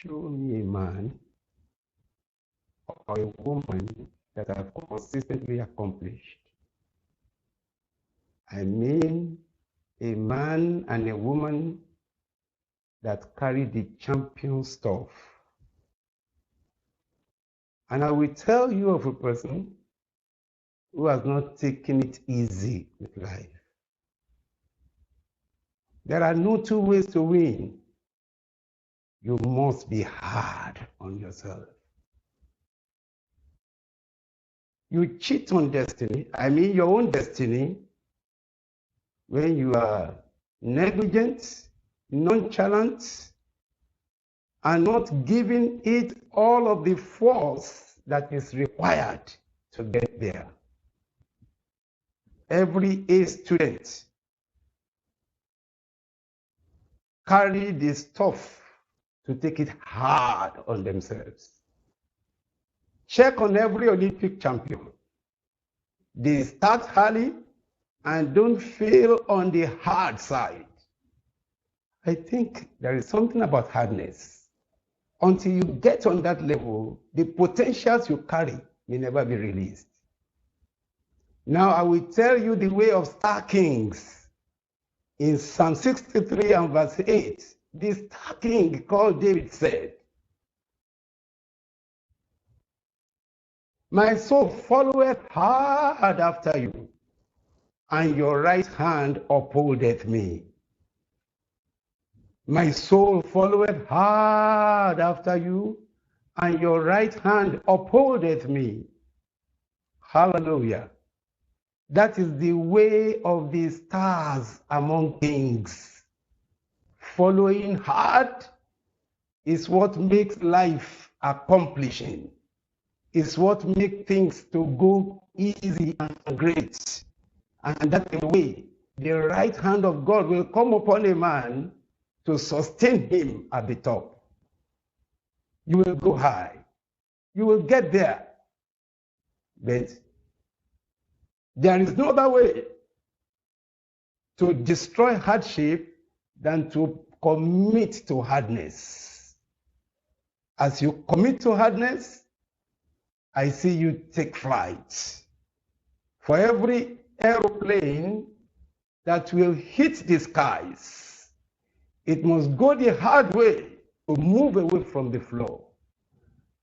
show me a man or a woman that have consistently accomplished. I mean, a man and a woman that carry the champion stuff. And I will tell you of a person who has not taken it easy with life. There are no two ways to win. You must be hard on yourself. You cheat on destiny, I mean your own destiny, when you are negligent, nonchalant, and not giving it all of the force that is required to get there. Every A student carry the stuff to take it hard on themselves. Check on every Olympic champion. They start early and don't fail on the hard side. I think there is something about hardness. Until you get on that level, the potentials you carry may never be released. Now I will tell you the way of star kings. In Psalm 63 and verse 8, the star king called David said, "My soul followeth hard after you, and your right hand upholdeth me." My soul followeth hard after you, and your right hand upholdeth me. Hallelujah. That is the way of the stars among kings. Following hard is what makes life accomplishing. It's what makes things to go easy and great. And that way, the right hand of God will come upon a man to sustain him at the top. You will go high. You will get there. But there is no other way to destroy hardship than to commit to hardness. As you commit to hardness, I see you take flight. For every aeroplane that will hit the skies, it must go the hard way to move away from the floor.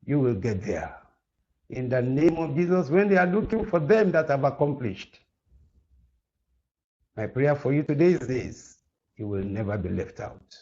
You will get there. In the name of Jesus, when they are looking for them that have accomplished. My prayer for you today is this: you will never be left out.